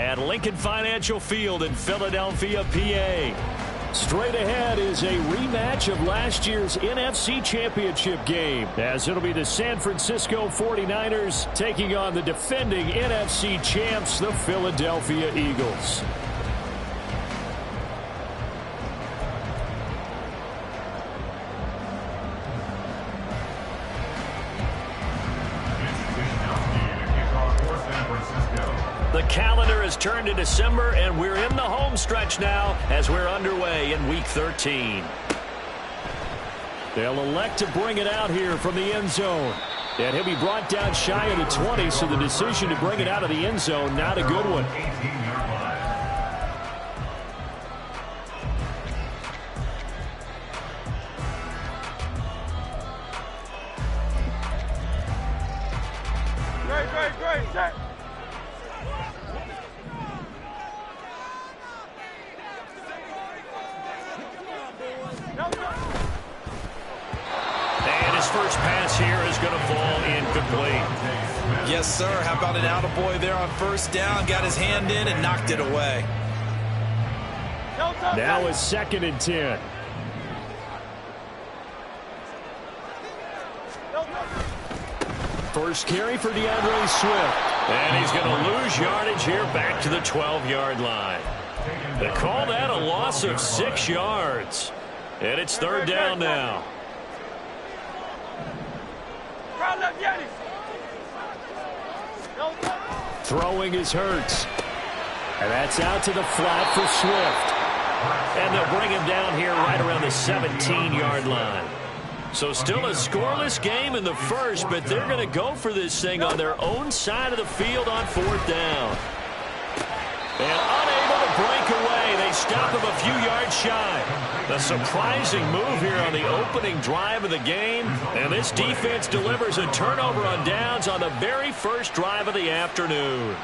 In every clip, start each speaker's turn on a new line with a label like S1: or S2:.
S1: at Lincoln Financial Field in Philadelphia, PA. Straight ahead is a rematch of last year's NFC Championship game, as it'll be the San Francisco 49ers taking on the defending NFC champs, the Philadelphia Eagles. The calendar has turned to December, and we're in the home stretch now as we're underway in Week 13. They'll elect to bring it out here from the end zone. And he'll be brought down shy of the 20, so the decision to bring it out of the end zone, not a good one.
S2: Great, set.
S1: And his first pass here is going to fall incomplete.
S3: Yes, sir. How about an attaboy there on first down? Got his hand in and knocked it away.
S1: Now it's 2nd and 10. First carry for DeAndre Swift. And he's going to lose yardage here back to the 12-yard line. They call that a loss of 6 yards. And it's 3rd down now. Throwing is Hurts. And that's out to the flat for Swift. And they'll bring him down here right around the 17-yard line. So still a scoreless game in the first, but they're going to go for this thing on their own side of the field on 4th down. And unable to break away, they stop him a few yards shy. A surprising move here on the opening drive of the game, and this defense delivers a turnover on downs on the very first drive of the afternoon.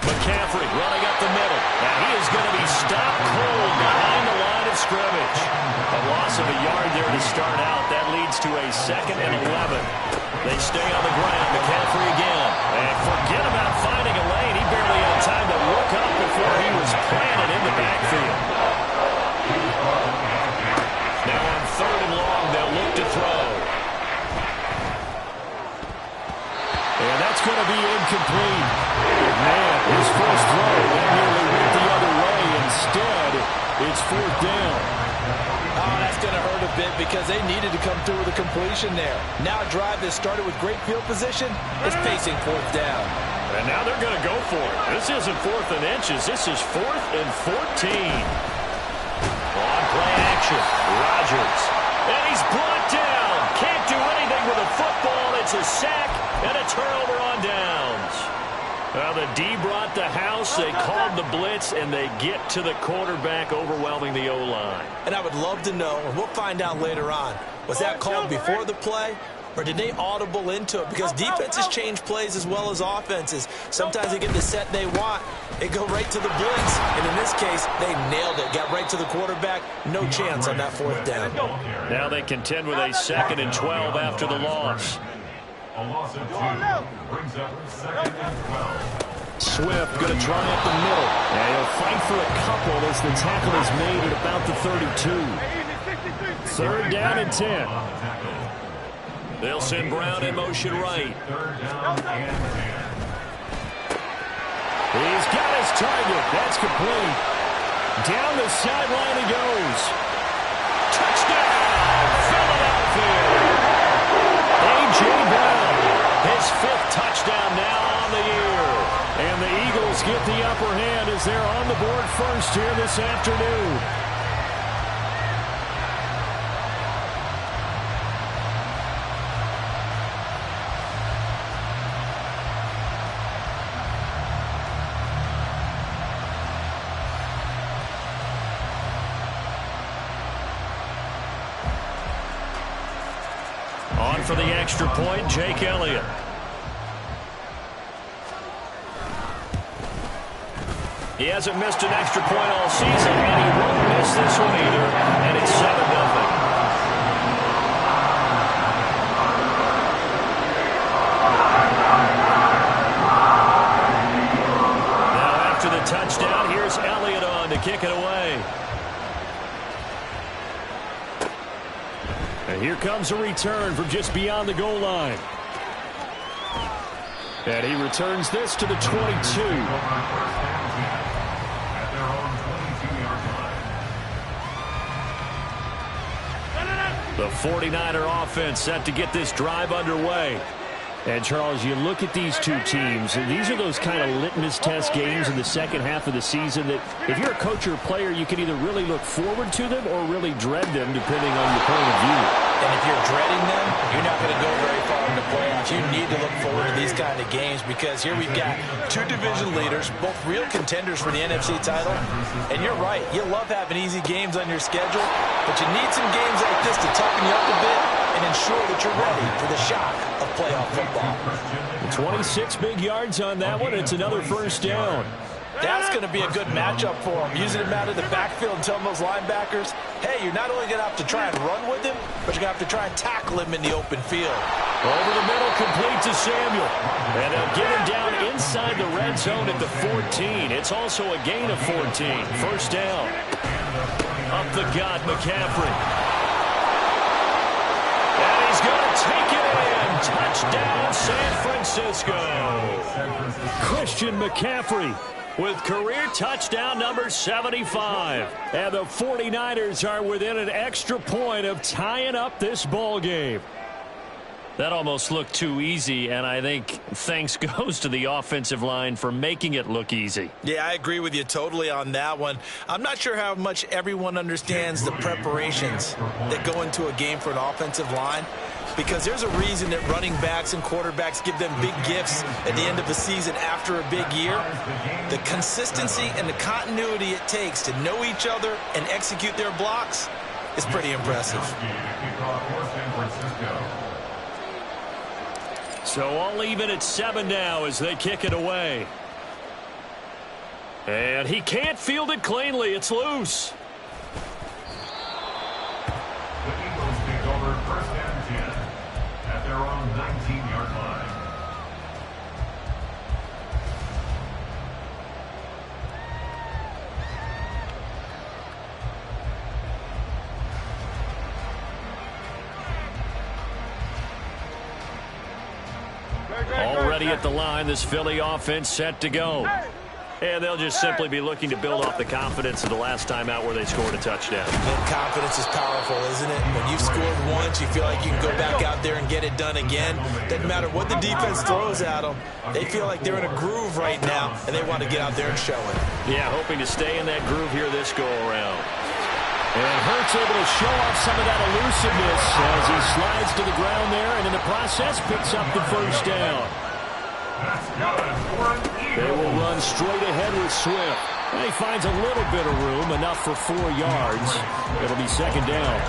S1: McCaffrey running up the middle, and he is going to be stopped cold behind the line of scrimmage. A loss of a yard there to start out. That leads to a 2nd and 11. They stay on the ground. McCaffrey again. And forget about finding a lane. He barely had time to look up before he was planted in the backfield. Now on 3rd and long, they'll look to throw. And that's going to be incomplete. Man, his first throw, that nearly went the other way. Instead, it's 4th down.
S3: Oh, that's going to hurt a bit because they needed to come through with a completion there. Now a drive that started with great field position is facing 4th down.
S1: And now they're going to go for it. This isn't 4th and inches. This is 4th and 14. On play action, Rodgers. And he's brought down. Can't do anything with a football. It's a sack and a turnover on downs. Well, the D brought the house. They called the blitz, and they get to the quarterback, overwhelming the O-line.
S3: And I would love to know, and we'll find out later on, was that called before the play, or did they audible into it? Because defenses change plays as well as offenses. Sometimes they get the set they want. They go right to the blitz. And in this case, they nailed it. Got right to the quarterback. No chance on that 4th down.
S1: Now they contend with a 2nd and 12 after the loss.
S4: A loss of 2 brings up 2nd and 12.
S1: Swift going to try up the middle. And he'll fight for a couple as the tackle is made at about the 32. 3rd down and 10. They'll send Brown in motion right.
S4: 3rd down and 10.
S1: He's got his target. That's complete. Down the sideline he goes. Touchdown, Philadelphia. A.J. Brown, his 5th touchdown now on the year. And the Eagles get the upper hand as they're on the board first here this afternoon. On for the extra point, Jake Elliott. He hasn't missed an extra point all season, and he won't miss this one either, and it's 7-0. Touchdown. Here's Elliott on to kick it away. And here comes a return from just beyond the goal line. And he returns this to the 22. The 49er offense set to get this drive underway. And, Charles, you look at these two teams, and these are those kind of litmus test games in the second half of the season that if you're a coach or a player, you can either really look forward to them or really dread them, depending on your point of view.
S3: And if you're dreading them, you're not going to go very far in the playoffs. You need to look forward to these kind of games because here we've got two division leaders, both real contenders for the NFC title. And you're right, you love having easy games on your schedule, but you need some games like this to toughen you up a bit and ensure that you're ready for the shock of playoff football.
S1: 26 big yards on that one. It's another first down.
S3: That's going to be a good matchup for him. Using him out of the backfield and telling those linebackers, hey, you're not only going to have to try and run with him, but you're going to have to try and tackle him in the open field.
S1: Over the middle, complete to Samuel. And they'll get him down inside the red zone at the 14. It's also a gain of 14. First down. Up the gut, McCaffrey. And he's going to take it in. Touchdown, San Francisco. Christian McCaffrey with career touchdown number 75. And the 49ers are within an extra point of tying up this ball game. That almost looked too easy, and I think thanks goes to the offensive line for making it look easy.
S3: Yeah, I agree with you totally on that one. I'm not sure how much everyone understands the preparations that go into a game for an offensive line, because there's a reason that running backs and quarterbacks give them big gifts at the end of the season after a big year. The consistency and the continuity it takes to know each other and execute their blocks is pretty impressive.
S1: So all even at 7 now as they kick it away. And he can't field it cleanly. It's loose.
S4: The Eagles take over first and 10 at their own 19-yard line.
S1: Already at the line, this Philly offense set to go. And they'll just simply be looking to build off the confidence of the last time out where they scored a touchdown.
S3: And confidence is powerful, isn't it? When you've scored once, you feel like you can go back out there and get it done again. Doesn't matter what the defense throws at them. They feel like they're in a groove right now, and they want to get out there and show it.
S1: Yeah, hoping to stay in that groove here this go-around. And Hurts able to show off some of that elusiveness as he slides to the ground there, and in the process picks up the first down. They will run straight ahead with Swift. And he finds a little bit of room, enough for 4 yards. It'll be second down.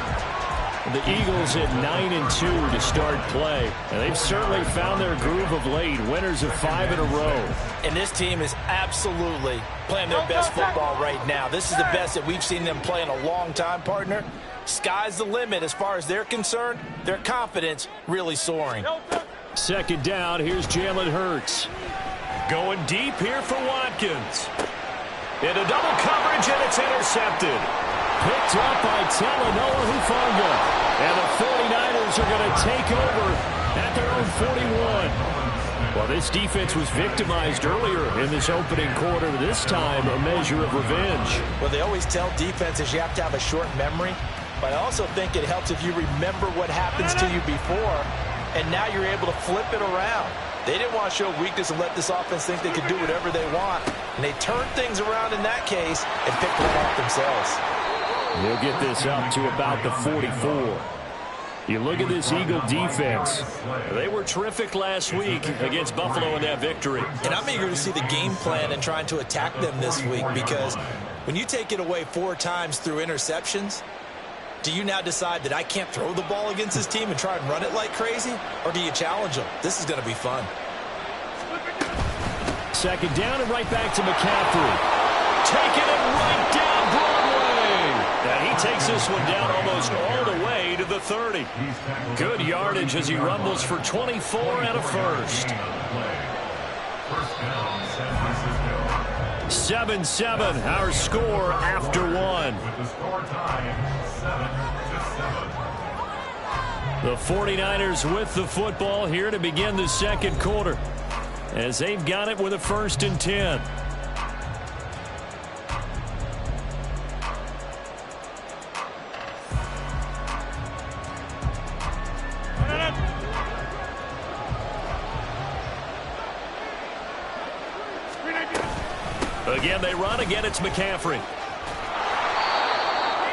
S1: The Eagles at 9-2 to start play. And they've certainly found their groove of late. Winners of 5 in a row.
S3: And this team is absolutely playing their best football right now. This is the best that we've seen them play in a long time, partner. Sky's the limit as far as they're concerned. Their confidence really soaring.
S1: Second down, here's Jalen Hurts. Going deep here for Watkins. Into double coverage, and it's intercepted. Picked up by Talanoa Hufanga. And the 49ers are going to take over at their own 41. Well, this defense was victimized earlier in this opening quarter. This time, a measure of revenge.
S3: Well, they always tell defenses you have to have a short memory. But I also think it helps if you remember what happens to you before, and now you're able to flip it around. They didn't want to show weakness and let this offense think they could do whatever they want. And they turned things around in that case and picked one off themselves.
S1: They'll get this up to about the 44. You look at this Eagle defense. They were terrific last week against Buffalo in that victory.
S3: And I'm eager to see the game plan and trying to attack them this week, because when you take it away 4 times through interceptions, do you now decide that I can't throw the ball against this team and try and run it like crazy? Or do you challenge them? This is going to be fun.
S1: Second down and right back to McCaffrey. takes this one down almost all the way to the 30. Good yardage as he rumbles for 24 and a first. 7-7, our score after one.
S4: With the score tied 7-7.
S1: The 49ers with the football here to begin the second quarter, as they've got it with a 1st and 10. Again, they run. Again, it's McCaffrey.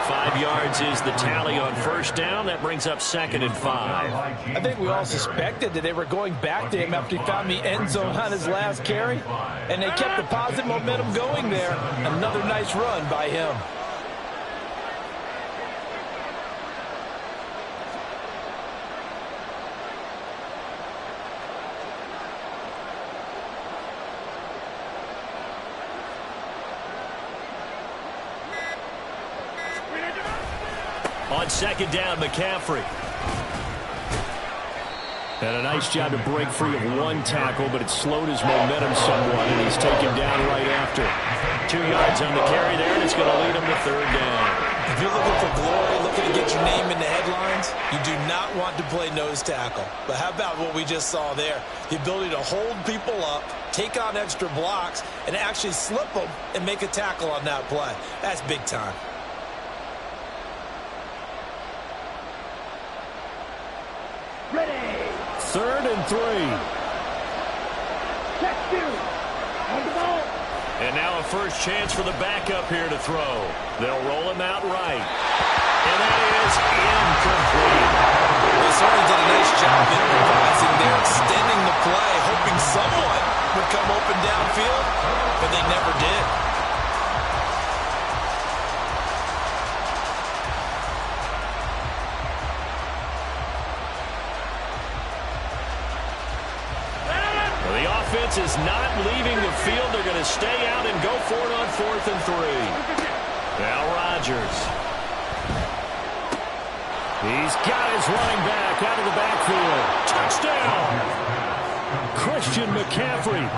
S1: 5 yards is the tally on first down. That brings up 2nd and 5.
S3: I think we all suspected that they were going back to him after he found the end zone on his last carry, and they kept the positive momentum going there. Another nice run by him.
S1: On 2nd down, McCaffrey. And a nice job to break free of 1 tackle, but it slowed his momentum somewhat, and he's taken down right after. 2 yards on the carry there, and it's going to lead him to 3rd down.
S3: If you're looking for glory, looking to get your name in the headlines, you do not want to play nose tackle. But how about what we just saw there? The ability to hold people up, take on extra blocks, and actually slip them and make a tackle on that play. That's big time.
S2: Ready.
S1: 3rd and 3.
S2: Check 2. On the ball.
S1: And now a first chance for the backup here to throw. They'll roll him out right. And that is incomplete.
S3: They certainly did a nice job improvising there, extending the play, hoping someone would come open downfield, but they never did.
S1: The offense is not leaving the field. They're going to stay out and go for it on 4th and 3. Now Rodgers. He's got his running back out of the backfield. Touchdown! Christian McCaffrey.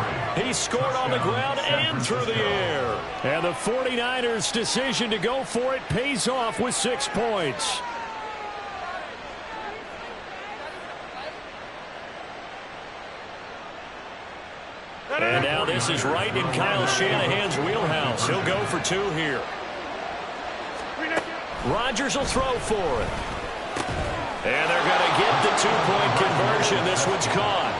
S1: He scored on the ground and through the air. And the 49ers' decision to go for it pays off with 6 points. And now this is right in Kyle Shanahan's wheelhouse. He'll go for 2 here. Rodgers will throw for it. And they're going to get the 2-point conversion. This one's caught.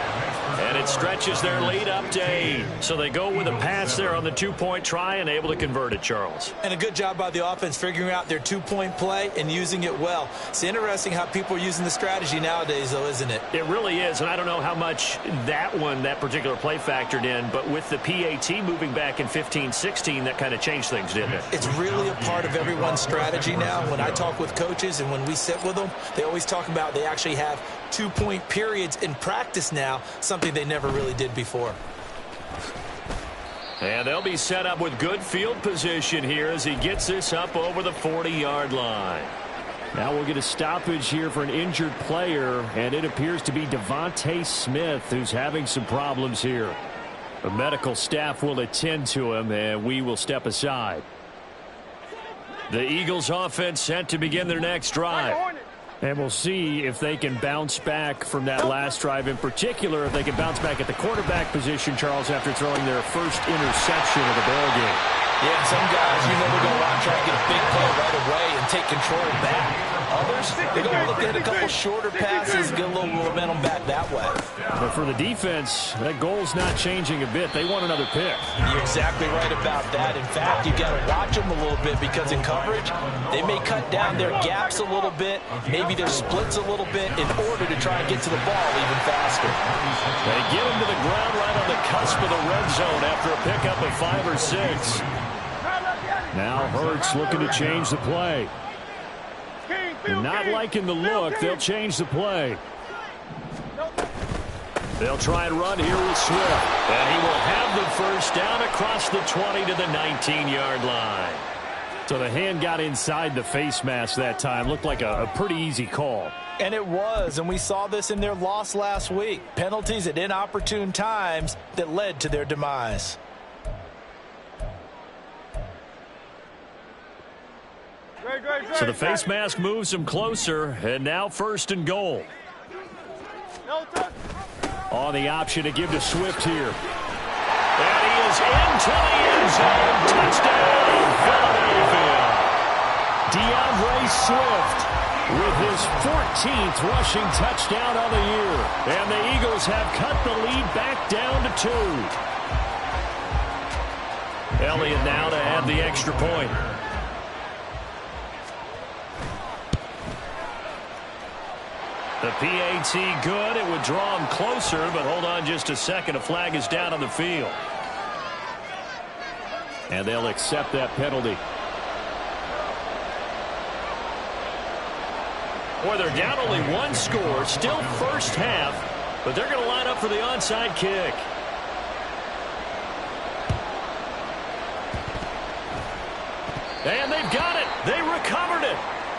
S1: And it stretches their lead up to 8. So they go with a pass there on the 2-point try and able to convert it, Charles.
S3: And a good job by the offense figuring out their 2-point play and using it well. It's interesting how people are using the strategy nowadays, though, isn't it?
S1: It really is, and I don't know how much that particular play factored in, but with the PAT moving back in 15-16, that kind of changed things, didn't it?
S3: It's really a part of everyone's strategy now. When I talk with coaches and when we sit with them, they always talk about they actually have 2-point periods in practice now, something they never really did before.
S1: And they'll be set up with good field position here as he gets this up over the 40-yard line. Now we'll get a stoppage here for an injured player, and it appears to be Devontae Smith who's having some problems here. The medical staff will attend to him, and we will step aside. The Eagles offense set to begin their next drive. And we'll see if they can bounce back from that last drive. In particular, if they can bounce back at the quarterback position, Charles, after throwing their first interception of the ball game.
S3: Yeah, some guys, they're going to want to try to get a big play right away and take control back. Others, they're going to look at a couple shorter passes, get a little momentum back that way.
S1: But for the defense, that goal's not changing a bit. They want another pick.
S3: You're exactly right about that. In fact, you've got to watch them a little bit because in coverage, they may cut down their gaps a little bit, maybe their splits a little bit in order to try and get to the ball even faster.
S1: They get him to the ground right on the cusp of the red zone after a pickup of 5 or 6. Now Hurts looking to change the play. Not liking the look, they'll change the play. They'll try and run here with Swift. And he will have the first down across the 20 to the 19-yard line. So the hand got inside the face mask that time. Looked like a pretty easy call.
S3: And it was, and we saw this in their loss last week. Penalties at inopportune times that led to their demise.
S1: So the face mask moves him closer, and now 1st and goal. On the option to give to Swift here. And he is into the end zone. Touchdown, Philadelphia. DeAndre Swift with his 14th rushing touchdown of the year. And the Eagles have cut the lead back down to 2. Elliott now to add the extra point. The PAT good. It would draw him closer, but hold on just a second. A flag is down on the field. And they'll accept that penalty. Boy, they're down only 1 score. Still first half, but they're going to line up for the onside kick. And they've got it. They recovered it.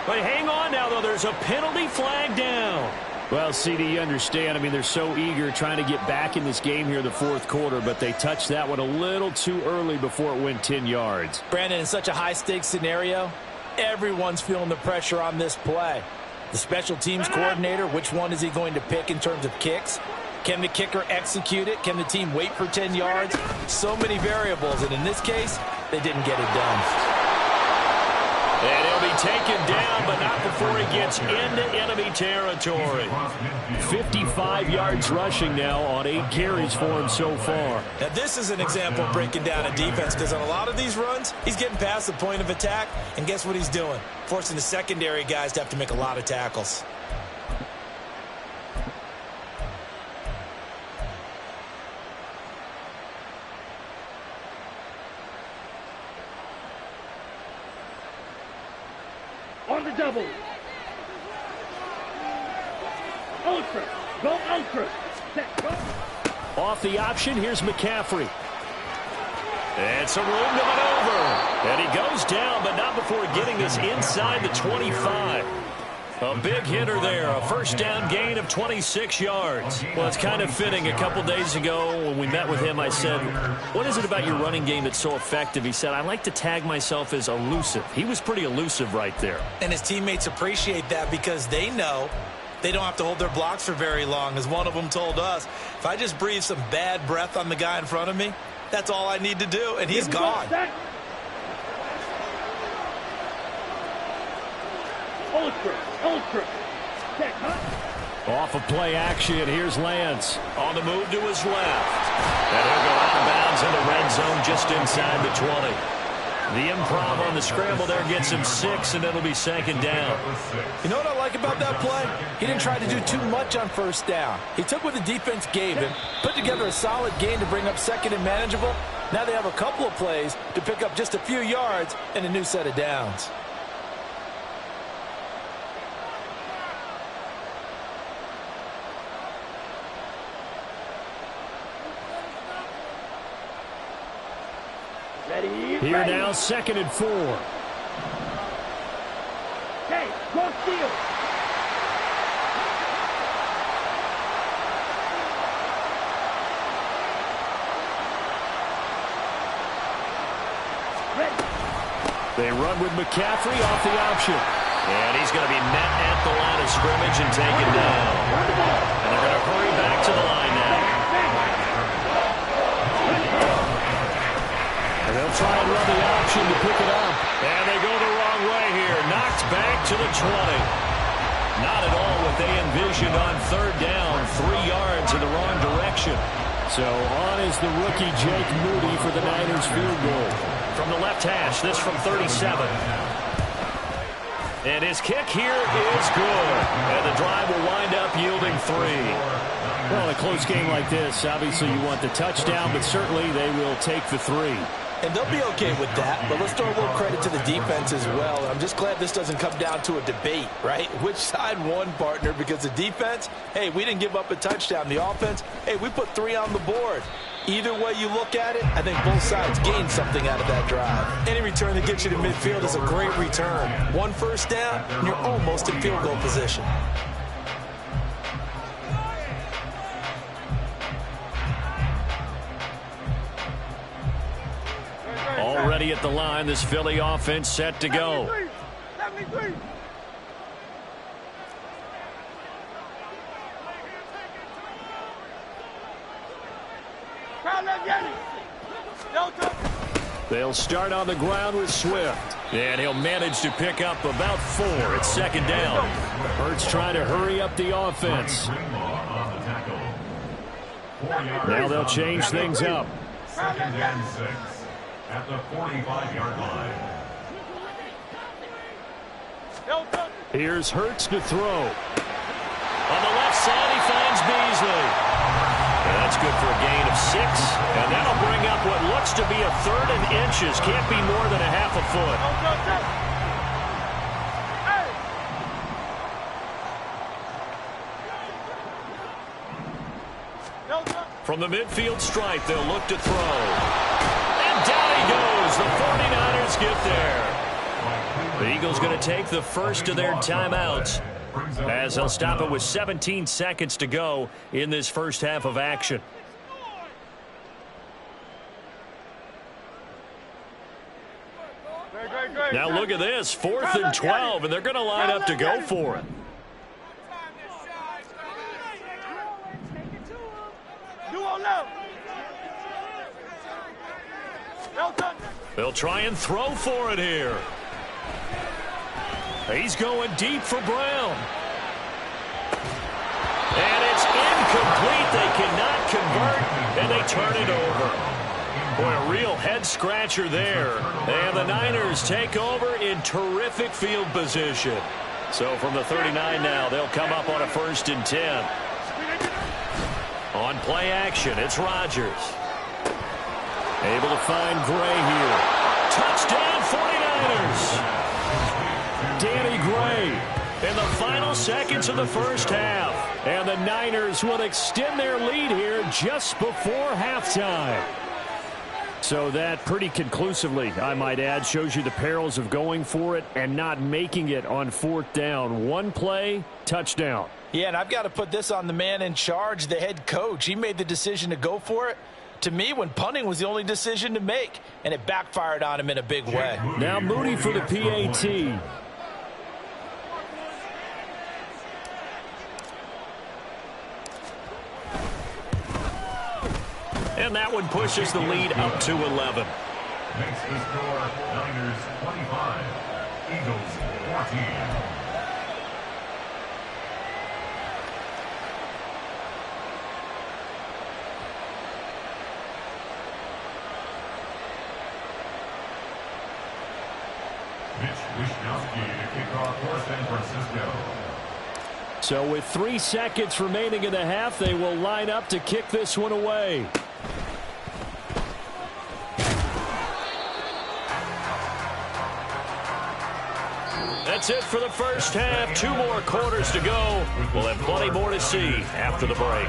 S1: But hang on now, though. There's a penalty flag down. Well, CD, you understand. I mean, they're so eager trying to get back in this game here in the 4th quarter, but they touched that one a little too early before it went 10 yards.
S3: Brandon, in such a high-stakes scenario, everyone's feeling the pressure on this play. The special teams coordinator, which one is he going to pick in terms of kicks? Can the kicker execute it? Can the team wait for 10 yards? So many variables, and in this case, they didn't get it done.
S1: And he'll be taken down, but not before he gets into enemy territory. 55 yards rushing now on 8 carries for him so far.
S3: Now, this is an example of breaking down a defense, because on a lot of these runs, he's getting past the point of attack, and guess what he's doing? Forcing the secondary guys to have to make a lot of tackles.
S2: On the double. Ultra. Go ultra. Set. Go.
S1: Off the option, here's McCaffrey. And some room to maneuver. And he goes down, but not before getting this inside the 25. A big hitter there. A first down gain of 26 yards. Well, it's kind of fitting. A couple days ago when we met with him, I said, what is it about your running game that's so effective? He said, I like to tag myself as elusive. He was pretty elusive right there.
S3: And his teammates appreciate that because they know they don't have to hold their blocks for very long. As one of them told us, if I just breathe some bad breath on the guy in front of me, that's all I need to do, and he's gone.
S2: Ultra. Set.
S1: Off of play action, here's Lance. On the move to his left. And he'll go out of bounds in the red zone just inside the 20. The improv on the scramble there gets him 6, and it'll be 2nd down.
S3: You know what I like about that play? He didn't try to do too much on first down. He took what the defense gave him, put together a solid gain to bring up 2nd and manageable. Now they have a couple of plays to pick up just a few yards and a new set of downs.
S1: Here now, 2nd and 4.
S2: Okay, go steal. Ready.
S1: They run with McCaffrey off the option. And he's going to be met at the line of scrimmage and taken down. And they're going to hurry back to the line now. They'll try and run the option to pick it up. And they go the wrong way here. Knocked back to the 20. Not at all what they envisioned on 3rd down. 3 yards in the wrong direction. So on is the rookie Jake Moody for the Niners field goal. From the left hash, this from 37. And his kick here is good. And the drive will wind up yielding 3. Well, in a close game like this, obviously you want the touchdown, but certainly they will take the 3.
S3: And they'll be okay with that, but let's throw a little credit to the defense as well. I'm just glad this doesn't come down to a debate, right? Which side won, partner? Because the defense, hey, we didn't give up a touchdown. The offense, hey, we put 3 on the board. Either way you look at it, I think both sides gained something out of that drive. Any return that gets you to midfield is a great return. 1 first down, and you're almost in field goal position.
S1: Already at the line, this Philly offense set to go.
S2: 73.
S1: They'll start on the ground with Swift. And he'll manage to pick up about 4 at second down. Hurts trying to hurry up the offense. Now they'll change things up.
S4: 2nd and 6 at the 45-yard line.
S1: Here's Hurts to throw. On the left side, he finds Beasley. And that's good for a gain of 6. And that'll bring up what looks to be a 3rd and inches. Can't be more than a half a foot. From the midfield stripe, they'll look to throw. And down he goes. The 49ers get there. The Eagles going to take the first of their timeouts, as they'll stop it with 17 seconds to go in this first half of action. Now look at this, 4th and 12, and they're going to line up to go for it. They'll try and throw for it here. He's going deep for Brown. And it's incomplete. They cannot convert, and they turn it over. Boy, a real head-scratcher there. And the Niners take over in terrific field position. So from the 39 now, they'll come up on a 1st and 10. On play action, it's Rodgers. Able to find Gray here. Touchdown, 49ers. Danny Gray in the final seconds of the first half. And the Niners will extend their lead here just before halftime. So that pretty conclusively, I might add, shows you the perils of going for it and not making it on 4th down. 1 play, touchdown.
S3: Yeah, and I've got to put this on the man in charge, the head coach. He made the decision to go for it. To me, when punting was the only decision to make, and it backfired on him in a big way.
S1: Now Moody for the PAT. And that one pushes the lead up to 11.
S4: Makes the score Niners 25, Eagles 14. Mitch Wishnowsky to kick off for San Francisco.
S1: So with 3 seconds remaining in the half, they will line up to kick this one away. That's it for the first half. 2 more quarters to go. We'll have plenty more to see after the break.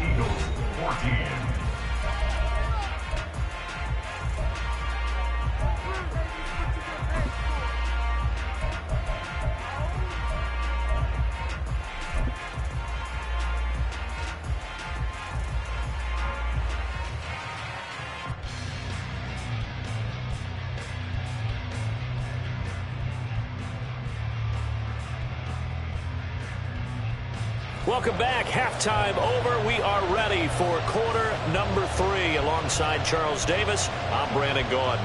S4: Eagles 14.
S1: Welcome back. Halftime over. We are ready for quarter number 3. Alongside Charles Davis, I'm Brandon Gordon.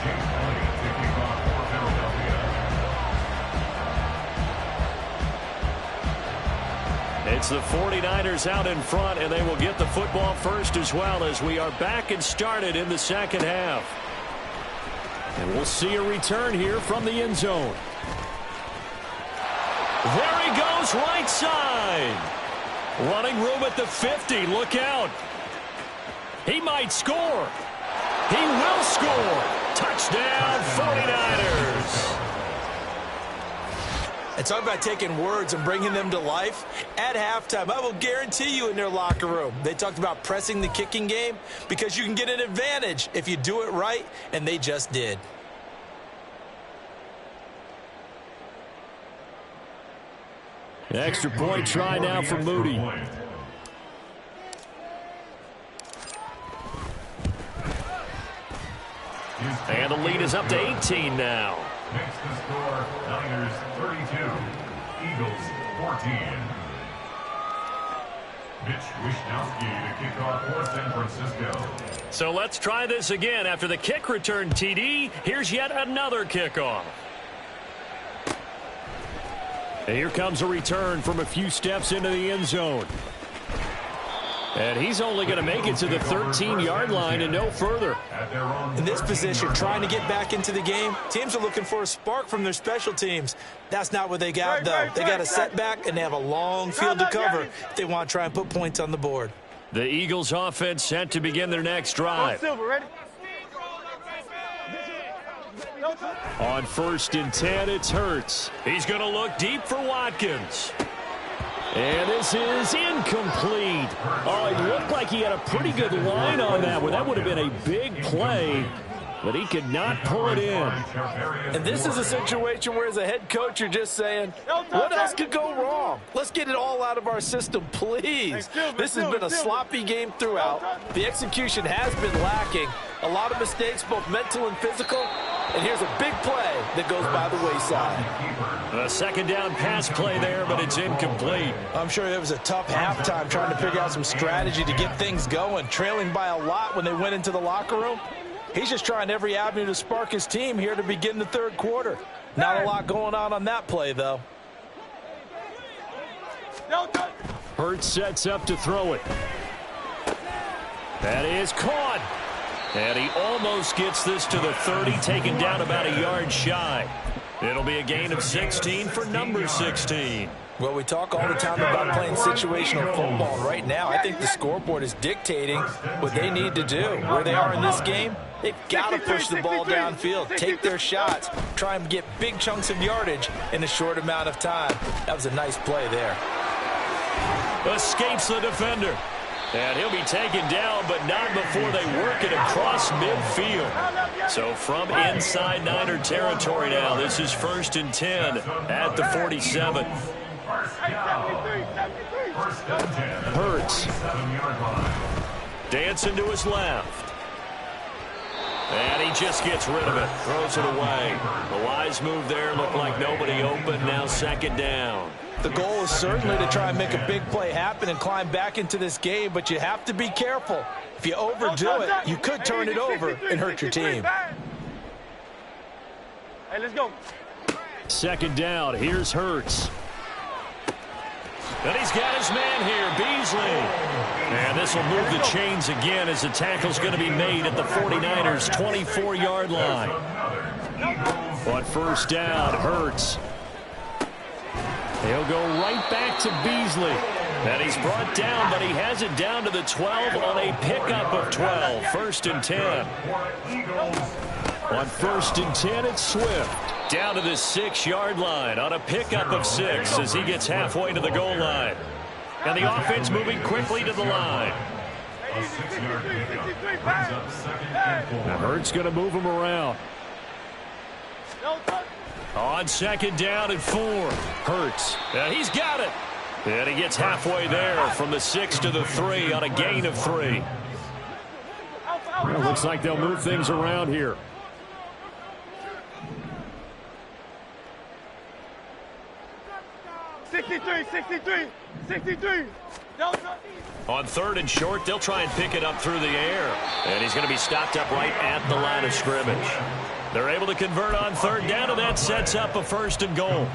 S4: James Elliott to kick off for Philadelphia.
S1: It's the 49ers out in front, and they will get the football first as well, as we are back and started in the second half. And we'll see a return here from the end zone. There he goes, right side. Running room at the 50. Look out. He might score. He will score. Touchdown, 49ers.
S3: And talk about taking words and bringing them to life. At halftime, I will guarantee you in their locker room, they talked about pressing the kicking game because you can get an advantage if you do it right, and they just did.
S1: Extra point try now for Moody. And the lead is up to 18 now.
S4: Makes the score Niners 32, Eagles 14. Mitch Wishnowsky to kick off for San Francisco.
S1: So let's try this again. After the kick return TD, here's yet another kickoff. And here comes a return from a few steps into the end zone. And he's only going to make it to the 13-yard line and no further.
S3: In this position, trying to get back into the game, teams are looking for a spark from their special teams. That's not what they got, though. They got a setback, and they have a long field to cover if they want to try and put points on the board.
S1: The Eagles offense set to begin their next drive. On 1st and 10, it's Hurts. He's going to look deep for Watkins. And this is incomplete. Oh, it looked like he had a pretty good line on that one. That would have been a big play, but he could not pull it in.
S3: And this is a situation where, as a head coach, you're just saying, what else could go wrong? Let's get it all out of our system, please. This has been a sloppy game throughout. The execution has been lacking. A lot of mistakes, both mental and physical. And here's a big play that goes by the wayside.
S1: A second down pass play there, but it's incomplete.
S3: I'm sure it was a tough halftime trying to figure out some strategy to get things going, trailing by a lot when they went into the locker room. He's just trying every avenue to spark his team here to begin the third quarter. Not a lot going on that play, though.
S1: Hurts sets up to throw it. That is caught. And he almost gets this to the 30, taken down about a yard shy. It'll be a gain of 16 for number 16.
S3: Well, we talk all the time about playing situational football. Right now, I think the scoreboard is dictating what they need to do. Where they are in this game, they've got to push the ball downfield, take their shots, try and get big chunks of yardage in a short amount of time. That was a nice play there.
S1: Escapes the defender. And he'll be taken down, but not before they work it across midfield. So from inside Niner territory now, this is 1st and 10 at the 47. Hurts. Dancing to his left. And he just gets rid of it. Throws it away. A wise move there. Looked like nobody open. Now 2nd down.
S3: The goal is certainly to try and make a big play happen and climb back into this game, but you have to be careful. If you overdo it, you could turn it over and hurt your team.
S2: Hey, let's go.
S1: 2nd down. Here's Hurts. And he's got his man here, Beasley. And this will move the chains again as the tackle's going to be made at the 49ers' 24-yard line. On 1st down, Hurts. He'll go right back to Beasley. And he's brought down, but he has it down to the 12 on a pickup of 12. 1st and 10. On 1st and 10, it's Swift. Down to the 6-yard line on a pickup of 6 as he gets halfway to the goal line. And the offense moving quickly to the line.
S4: A 6-yard pickup brings up 2nd and 4.
S1: Now Hurts going to move him around. On 2nd down and 4. Hurts. And he's got it. And he gets halfway there from the 6 to the 3 on a gain of 3. Well, looks like they'll move things around here. On 3rd and short, they'll try and pick it up through the air. And he's going to be stopped up right at the line of scrimmage. They're able to convert on third down, and that sets up a 1st and goal.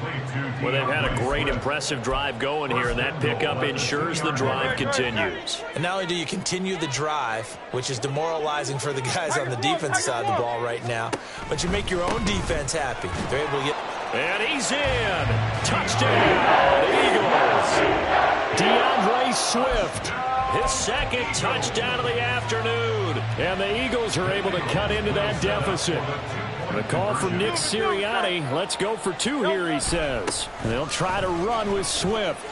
S1: Well, they've had a great, impressive drive going here, and that pickup ensures the drive continues.
S3: And not only do you continue the drive, which is demoralizing for the guys on the defense side of the ball right now, but you make your own defense happy. They're able to get...
S1: And he's in. Touchdown, Eagles. DeAndre Swift. His 2nd touchdown of the afternoon. And the Eagles are able to cut into that deficit. The call from Nick Sirianni. Let's go for 2 here, he says. And they'll try to run with Swift.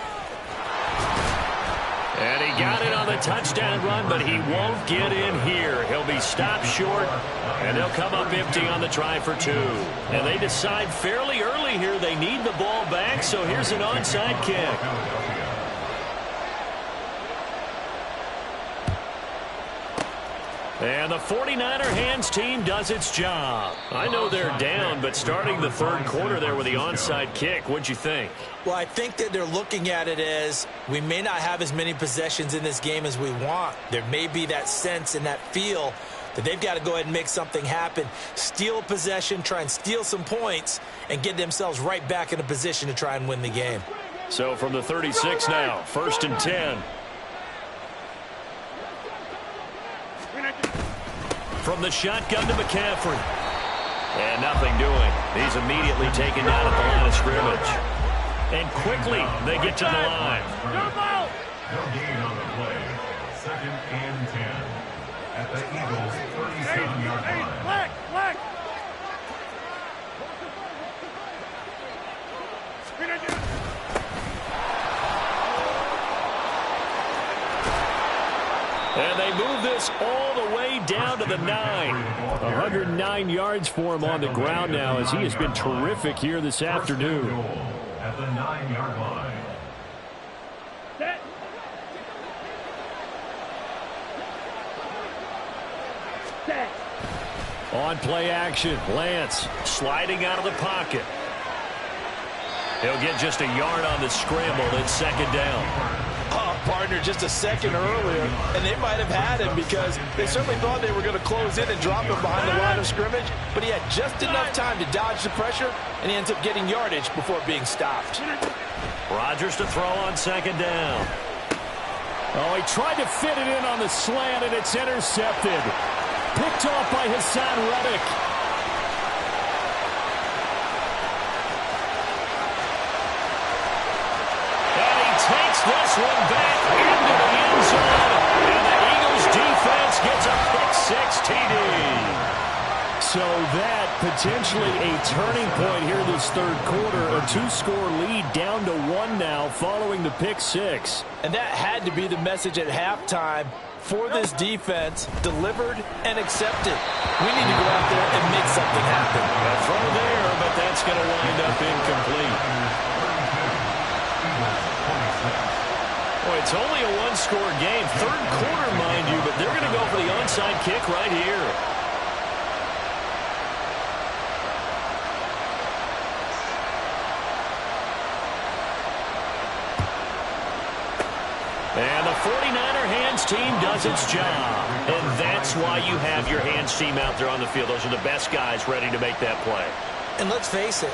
S1: And he got it on the touchdown run, but he won't get in here. He'll be stopped short, and they'll come up empty on the try for 2. And they decide fairly early here they need the ball back, so here's an onside kick. And the 49er hands team does its job. I know they're down, but starting the 3rd quarter there with the onside kick, what'd you think?
S3: Well, I think that they're looking at it as we may not have as many possessions in this game as we want. There may be that sense and that feel that they've got to go ahead and make something happen, steal a possession, try and steal some points, and get themselves right back in a position to try and win the game.
S1: So from the 36 now, 1st and 10. From the shotgun to McCaffrey. And nothing doing. He's immediately taken down at the line of scrimmage. And quickly, they get to the line.
S4: No gain on the play. 2nd and 10. At the Eagles' 37-yard line.
S2: Black.
S1: And they move this all the way down to the 9. 109 yards for him on the ground now, as he has been terrific here this afternoon.
S4: At the 9-yard line.
S2: Set. Set.
S1: On play action, Lance sliding out of the pocket. He'll get just a yard on the scramble. It's 2nd down.
S3: Oh, partner, just a second earlier, and they might have had him because they certainly thought they were going to close in and drop him behind the line of scrimmage, but he had just enough time to dodge the pressure, and he ends up getting yardage before being stopped.
S1: Rodgers to throw on 2nd down. Oh, he tried to fit it in on the slant, and it's intercepted. Picked off by Hassan Reddick. This one back into the end zone, and the Eagles defense gets a pick 6 TD. So that potentially a turning point here this 3rd quarter. A 2-score lead down to 1 now following the pick 6.
S3: And that had to be the message at halftime for this defense, delivered and accepted. We need to go out there and make something happen.
S1: A throw there, but that's going to wind up incomplete. Well, it's only a 1-score game. 3rd quarter, mind you, but they're going to go for the onside kick right here. And the 49er hands team does its job. And that's why you have your hands team out there on the field. Those are the best guys ready to make that play.
S3: And let's face it,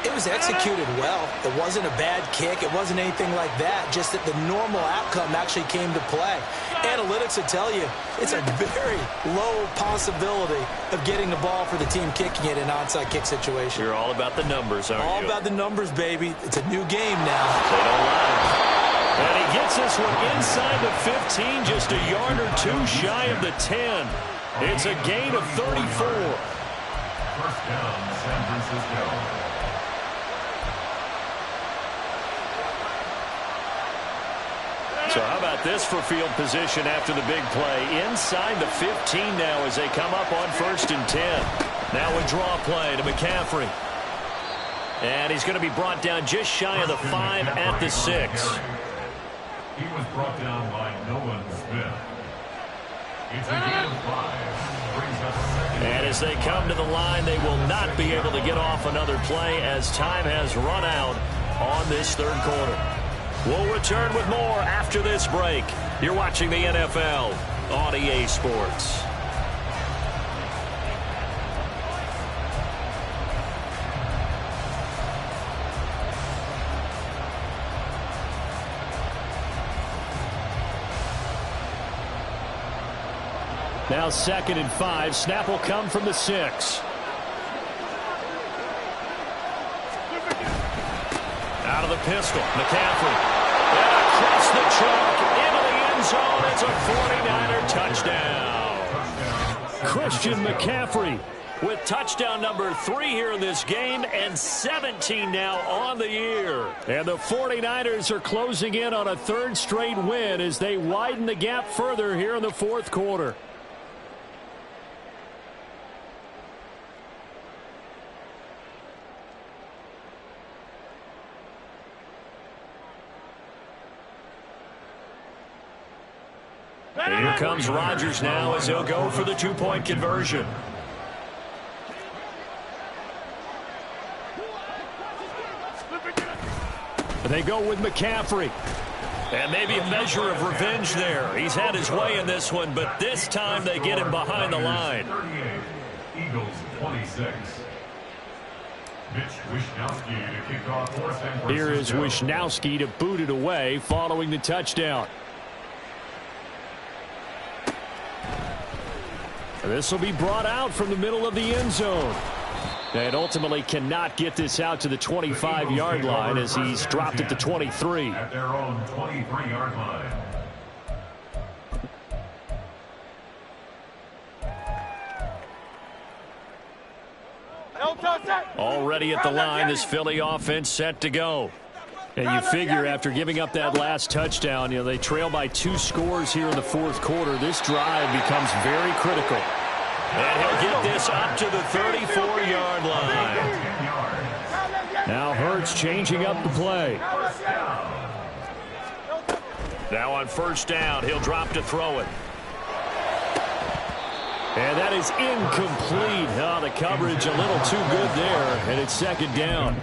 S3: it was executed well. It wasn't a bad kick. It wasn't anything like that. Just that the normal outcome actually came to play. Analytics will tell you it's a very low possibility of getting the ball for the team kicking it in an onside kick situation.
S1: You're all about the numbers, aren't you?
S3: All about the numbers, baby. It's a new game now.
S1: They don't lie. And he gets this one inside the 15, just a yard or 2 shy of the 10. It's a gain of 34.
S4: 1st down, San Francisco.
S1: So how about this for field position after the big play? Inside the 15 now as they come up on 1st and 10. Now a draw play to McCaffrey. And he's going to be brought down just shy of the 5 at the 6.
S4: He was brought down by Nolan Smith. It's a gain of 5. Brings up 2nd.
S1: And as they come to the line, they will not be able to get off another play as time has run out on this 3rd quarter. We'll return with more after this break. You're watching the NFL on EA Sports. Now 2nd and 5. Snap will come from the 6. Out of the pistol, McCaffrey. And across the chalk, into the end zone. It's a 49er touchdown. Christian McCaffrey with touchdown number 3 here in this game, and 17 now on the year. And the 49ers are closing in on a 3rd straight win as they widen the gap further here in the 4th quarter. Here comes Rodgers now as he'll go for the 2-point conversion. They go with McCaffrey. And maybe a measure of revenge there. He's had his way in this one, but this time they get him behind the line.
S4: 38, Eagles 26.
S1: Here is Wishnowski to boot it away following the touchdown. This will be brought out from the middle of the end zone. And ultimately cannot get this out to the 25-yard line as he's dropped at the 23.
S4: At their own 23-yard line.
S1: Already at the line, this Philly offense set to go. And you figure after giving up that last touchdown, they trail by 2 scores here in the 4th quarter. This drive becomes very critical. And he'll get this up to the 34-yard line. Now Hurts changing up the play. Now on 1st down, he'll drop to throw it. And that is incomplete. Oh, the coverage a little too good there, and it's 2nd down.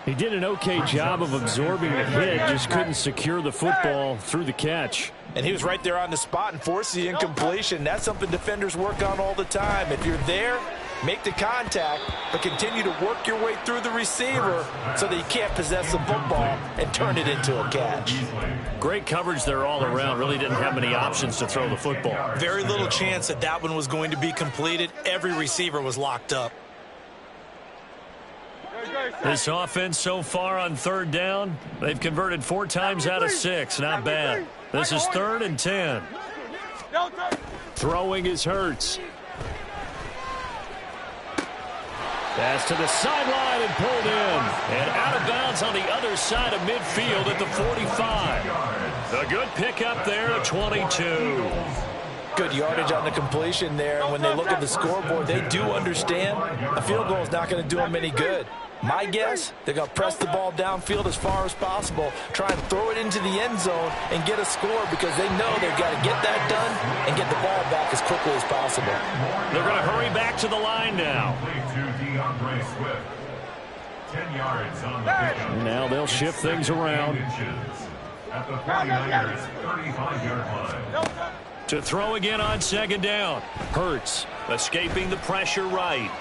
S1: He did an okay job of absorbing the hit, just couldn't secure the football through the catch.
S3: And he was right there on the spot and forced the incompletion. That's something defenders work on all the time. If you're there, make the contact, but continue to work your way through the receiver so that you can't possess the football and turn it into a catch.
S1: Great coverage there all around. Really didn't have many options to throw the football.
S3: Very little chance that that one was going to be completed. Every receiver was locked up.
S1: This offense so far on 3rd down, they've converted 4 times out of 6. Not bad. This is 3rd and 10. Throwing is Hurts. Pass to the sideline and pulled in. And out of bounds on the other side of midfield at the 45. A good pickup there at 22.
S3: Good yardage on the completion there. And when they look at the scoreboard, they do understand a field goal is not going to do them any good. My guess, they're going to press the ball downfield as far as possible, try and throw it into the end zone and get a score because they know they've got to get that done and get the ball back as quickly as possible.
S1: They're going to hurry back to the line now.
S4: 10 yards on the pickup.
S1: Now they'll shift things around.
S4: At the 49ers 35-yard line.
S1: To throw again on 2nd down. Hurts escaping the pressure right.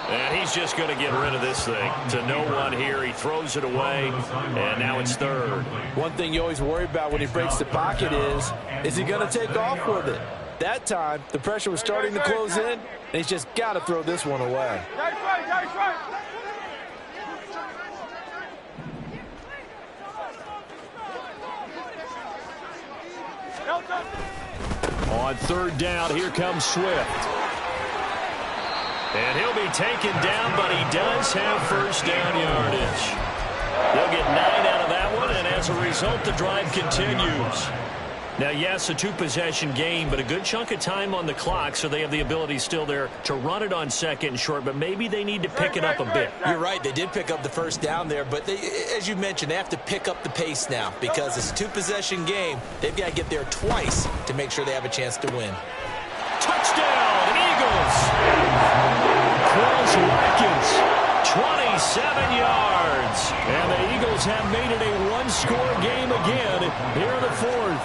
S1: And he's just going to get rid of this thing to no one here. He throws it away, and now it's 3rd.
S3: One thing you always worry about when he breaks the pocket is he going to take off with it? That time, the pressure was starting to close in, and he's just got to throw this one away.
S1: On 3rd down, here comes Swift. And he'll be taken down, but he does have 1st down yardage. They'll get 9 out of that one, and as a result, the drive continues. Now, yes, a 2-possession game, but a good chunk of time on the clock, so they have the ability still there to run it on 2nd and short, but maybe they need to pick it up a bit.
S3: You're right. They did pick up the 1st down there, but as you mentioned, they have to pick up the pace now because it's a 2-possession game. They've got to get there twice to make sure they have a chance to win.
S1: Touchdown, Eagles! Quez Watkins, 27 yards. And the Eagles have made it a 1-score game again here in the 4th.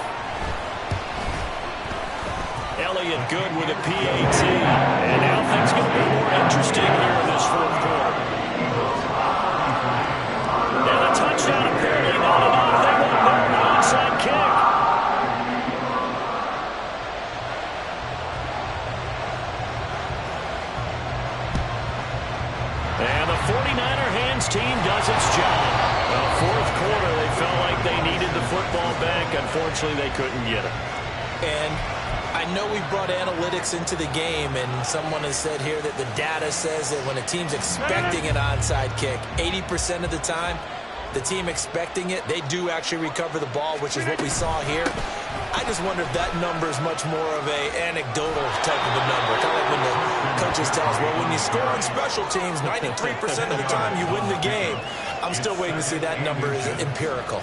S1: Elliott good with a PAT. And now things going to be more interesting here in this 4th quarter. And a touchdown apparently not enough. They want more onside kick. football back. Unfortunately, they couldn't get it.
S3: And I know we brought analytics into the game, and someone has said here that the data says that when a team's expecting an onside kick, 80% of the time, the team expecting it, they do actually recover the ball, which is what we saw here. I just wonder if that number is much more of a anecdotal type of a number. Kind of like when the coaches tell us, well, when you score on special teams, 93% of the time you win the game. I'm still waiting to see that number is empirical.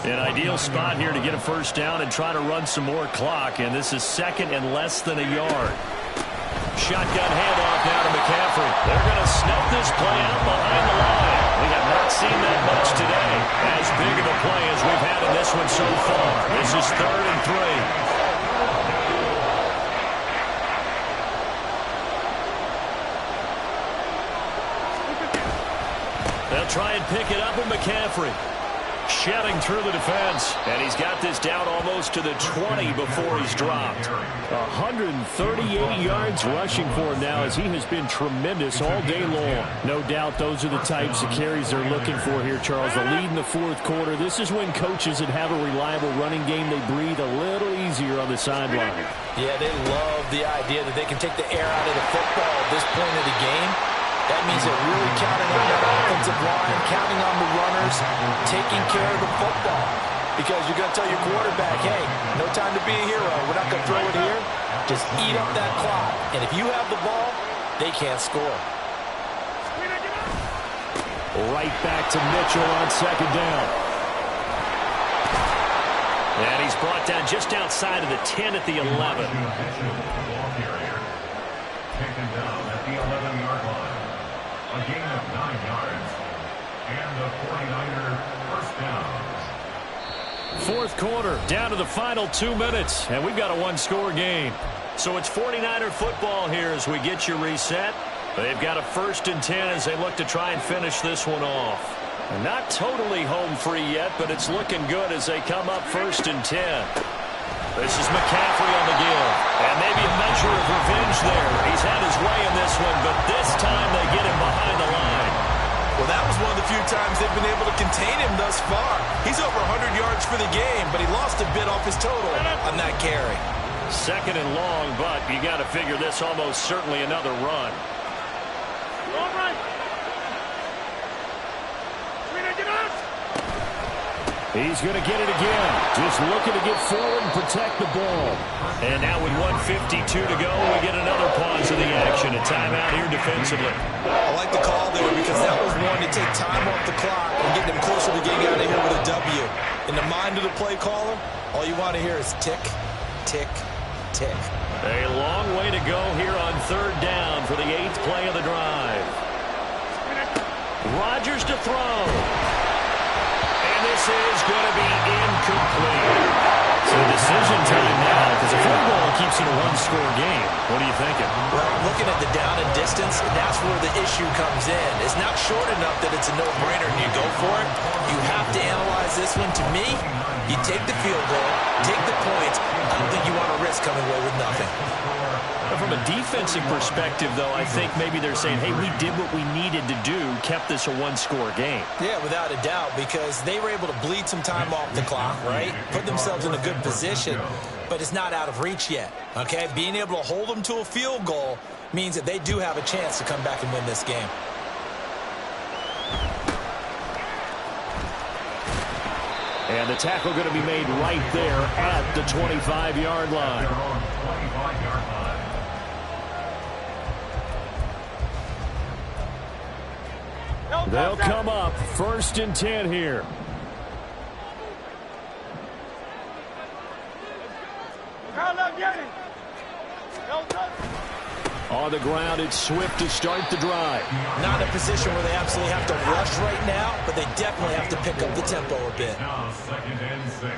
S1: An ideal spot here to get a first down and try to run some more clock, and this is second and less than a yard. Shotgun handoff now to McCaffrey. They're going to snuff this play out behind the line. We have not seen that much today. As big of a play as we've had in this one so far. This is 3rd and 3. They'll try and pick it up with McCaffrey. Shedding through the defense. And he's got this down almost to the 20 before he's dropped. 138 yards rushing for him now as he has been tremendous all day long. No doubt those are the types of carries they're looking for here, Charles. The lead in the 4th quarter. This is when coaches that have a reliable running game, they breathe a little easier on the sideline.
S3: Yeah, they love the idea that they can take the air out of the football at this point of the game. That means they're really counting on that offensive line, counting on the runners, taking care of the football. Because you're going to tell your quarterback, hey, no time to be a hero. We're not going to throw it here. Just eat up that clock. And if you have the ball, they can't score.
S1: Right back to Mitchell on 2nd down. And he's brought down just outside of the 10 at the 11.
S4: Taken down at the 11-yard line. A gain of 9 yards. And the 49er first down.
S1: 4th quarter, down to the final 2 minutes, and we've got a 1-score game. So it's 49er football here as we get you reset. They've got a 1st and 10 as they look to try and finish this one off. Not totally home free yet, but it's looking good as they come up 1st and 10. This is McCaffrey on the give. And maybe a measure of revenge there. He's had his way in this one, but this time they get him behind the line.
S3: Well, that was one of the few times they've been able to contain him thus far. He's over 100 yards for the game, but he lost a bit off his total on that carry.
S1: 2nd and long, but you got to figure this almost certainly another run.
S2: All right.
S1: He's going to get it again. Just looking to get forward and protect the ball. And now with 1:52 to go, we get another pause of the action. A timeout here defensively.
S3: I like the call there because that was one to take time off the clock and get them closer to getting out of here with a W. In the mind of the play caller, all you want to hear is tick, tick, tick.
S1: A long way to go here on 3rd down for the 8th play of the drive. Rodgers to throw. And this is going to be incomplete. So decision time now because a field goal keeps it a 1-score game. What are you thinking?
S3: Well, looking at the down and distance, that's where the issue comes in. It's not short enough that it's a no-brainer and you go for it. You have to analyze this one. To me, you take the field goal, take the points. I don't think you want to risk coming away with nothing.
S1: From a defensive perspective, though, I think maybe they're saying, hey, we did what we needed to do, kept this a 1-score game.
S3: Yeah, without a doubt, because they were able to bleed some time off the clock, right? Put themselves in a good position, but it's not out of reach yet, okay? Being able to hold them to a field goal means that they do have a chance to come back and win this game.
S1: And the tackle going to be made right there at the 25-yard line. They'll come up 1st and 10 here. On the ground, it's Swift to start the drive.
S3: Not in a position where they absolutely have to rush right now, but they definitely have to pick up the tempo a bit.
S4: Now 2nd and 6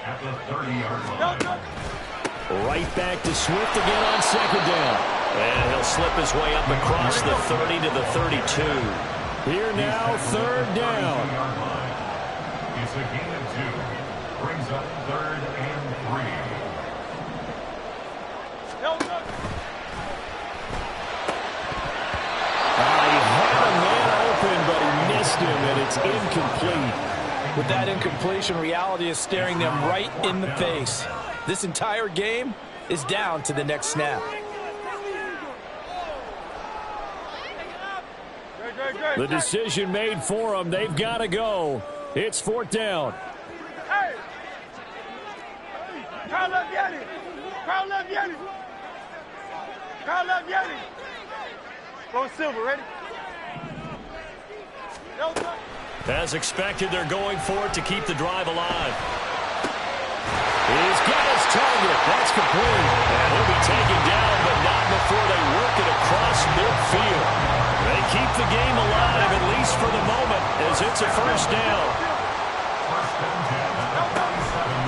S4: at the 30-yard line.
S1: Right back to Swift again on 2nd down. And he'll slip his way up across the 30 to the 32. Here now, 3rd down.
S4: It's a gain of 2. Brings up 3rd and 3.
S1: He had a man open, but he missed him, and it's incomplete.
S3: With that incompletion, reality is staring them right in the face. This entire game is down to the next snap.
S1: The decision made for them. They've got to go. It's 4th down.
S2: Hey! Carl left Yeti! Carl left Yeti! Carl left Yeti! Go Silver, ready?
S1: As expected, they're going for it to keep the drive alive. He's got his target. That's complete. And he'll be taken down, but not before they work it across midfield. They keep the game alive, at least for the moment, as it's a 1st down.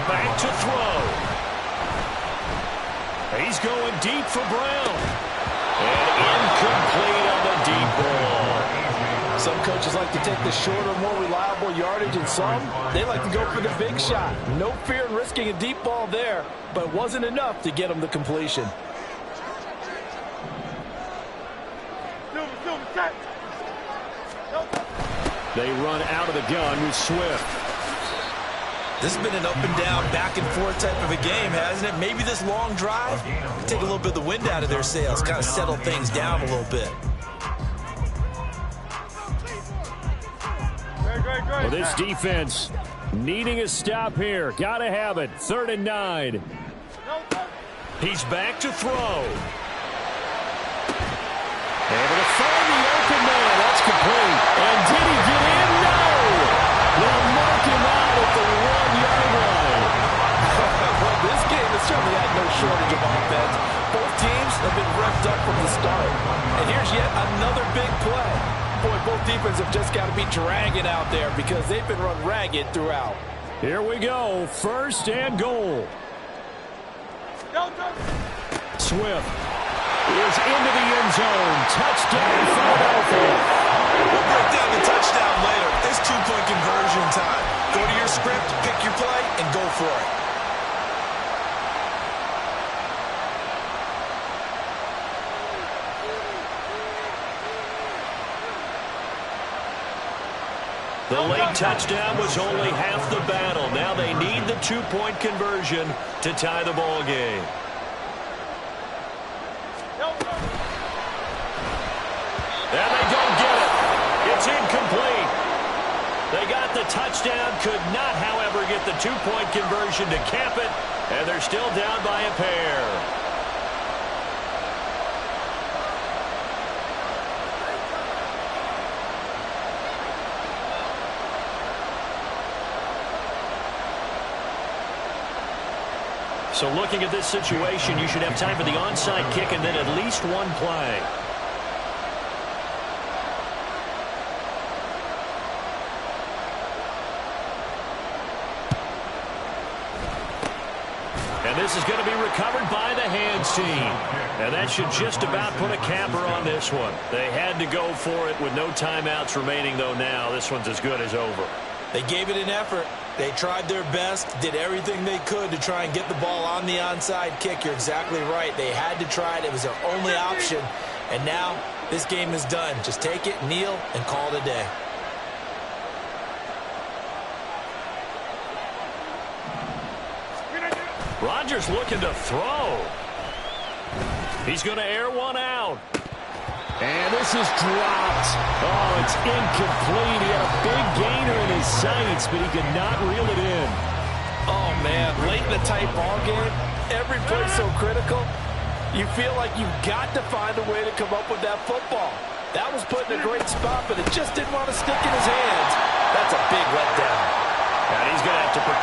S1: Back to throw. He's going deep for Brown. And incomplete on the deep ball.
S3: Some coaches like to take the shorter, more reliable yardage, and some, they like to go for the big shot. No fear in risking a deep ball there, but it wasn't enough to get them the completion.
S1: They run out of the gun with Swift.
S3: This has been an up and down, back and forth type of a game, hasn't it? Maybe this long drive take a little bit of the wind out of their sails, kind of settle things down a little bit.
S1: Well, this defense needing a stop here. Got to have it. 3rd and 9. He's back to throw. Able to find the open man. That's complete. And did he get in? No! They'll mark him out at the 1-yard line.
S3: Well, this game has certainly had no shortage of offense. Both teams have been revved up from the start. And here's yet another big play. Boy, both defenses have just got to be dragging out there because they've been run ragged throughout.
S1: Here we go. 1st and goal. Swift is into the end zone. Touchdown, Philadelphia.
S3: We'll break down the touchdown later. It's 2-point conversion time. Go to your script, pick your play, and go for it.
S1: The late touchdown was only half the battle. Now they need the 2-point conversion to tie the ball game. And they don't get it. It's incomplete. They got the touchdown, could not, however, get the 2-point conversion to cap it, and they're still down by a pair. So looking at this situation, you should have time for the onside kick and then at least one play. And this is going to be recovered by the hands team. And that should just about put a capper on this one. They had to go for it with no timeouts remaining, though now this one's as good as over.
S3: They gave it an effort. They tried their best, did everything they could to try and get the ball on the onside kick. You're exactly right. They had to try it. It was their only option. And now this game is done. Just take it, kneel, and call it a day.
S1: Rodgers looking to throw. He's going to air one out. And this is dropped. Oh, it's incomplete. He had a big gainer in his sights, but he could not reel it in.
S3: Oh, man, late in the tight ball game, every play so critical, you feel like you've got to find a way to come up with that football. That was put in a great spot, but it just didn't want to stick in his hands. That's a big letdown.
S1: And he's going to have to protect.